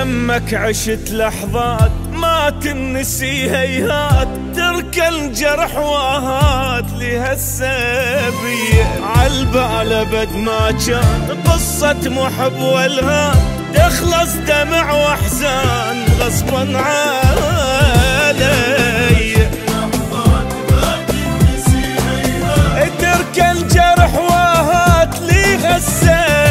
يمك عشت لحظات ما تنسي هيهات، تركن جرح واهات لهالسبية عالبال ابد ما كان قصة محب والهان، تخلص دمع واحزان غصبا علي. تركن جرح واهات لهالسبية،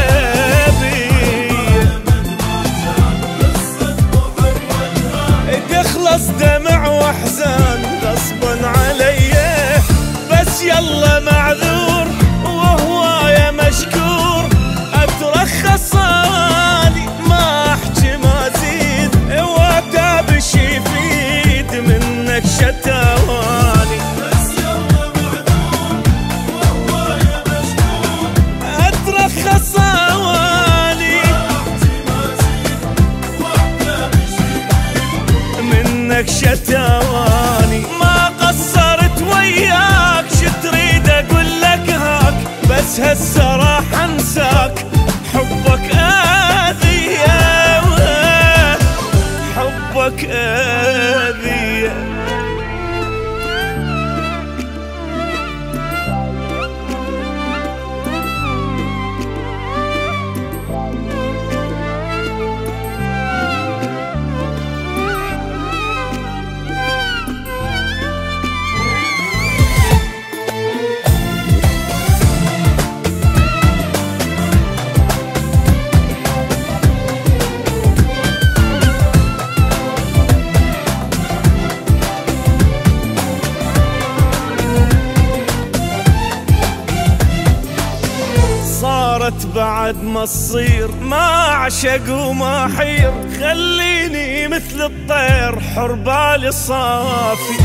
تخلص دمع واحزان غصبا علي. بس يلا معذور وهوايا مشكور، اترخص اني ما احكي ما زيد، واتابش يفيد منك شتواني. بس يلا معذور وهوايا مشكور، اترخص اني ما احكي ما زيد، واتابش يفيد منك شتواني. ما قصرت وياك شتريد اقول لك هاك، بس هسه راح انساك حبك اذية، حبك اذية. صارت بعد ما تصير ما اعشق وما حير، خليني مثل الطير حر بالي صافي،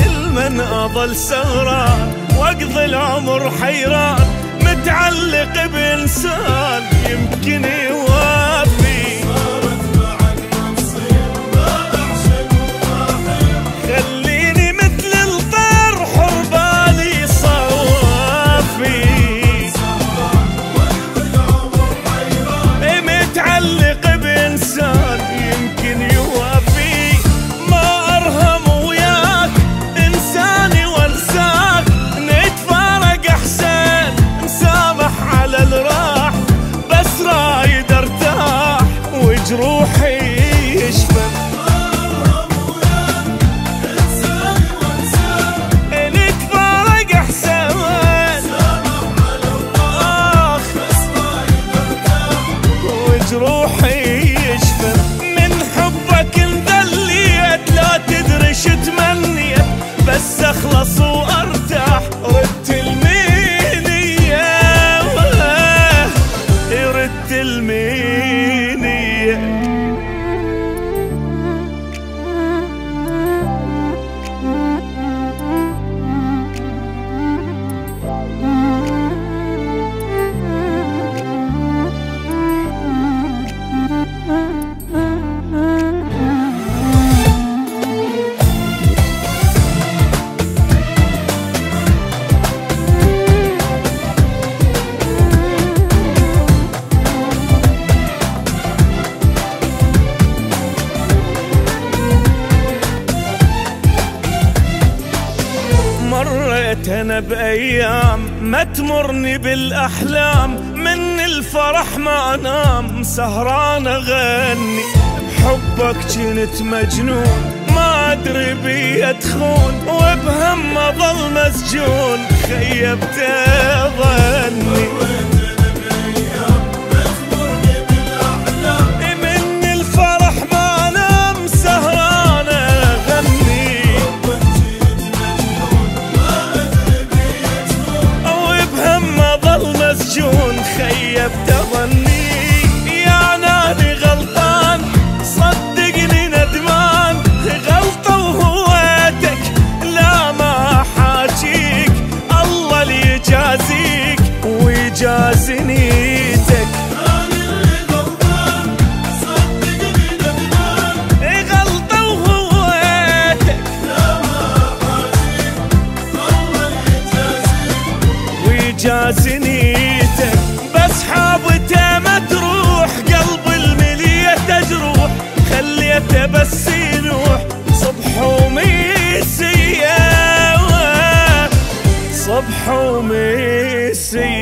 المن اظل سهران واقضي العمر حيران، متعلق بانسان يمكن يوافي. صارت بعد ما تصير ما اعشق وما حير، خليني مثل الطير حر بالي صافي، متعلق بإنسان يمكن يوافي. ما أرهم وياك إنساني وانساك، نتفارق أحسن نسامح على الراح، بس رايد ارتاح وجروحي يشفى. ما أرهم وياك إنساني وانساك، نتفارق أحسن نسامح على الراح، بس رايد ارتاح وجروحي يشفى. من حبك انذليت لا تدري شو تمنيت، بس اخلص وارتاح ردت المينية، ردت المينية. مريت انا بايام ما تمرني بالاحلام، من الفرح ما انام سهران اغني، بحبك كنت مجنون ما ادري بي ادخون، وبهم اظل مسجون خيبت ظني. من الفرح ما انام سهران اغني، مسجون خيبت ظني. يا ناني غلطان صدقني ندمان، غلطة وهويتك لا ما حاجيك، الله اللي يجازيك ويجازي نيتك. غلطة وهويتك لا ما حاجيك، الله اللي يجازيك ويجازي نيتك. بس حابته ما تروح قلب الملية تجروح، السيد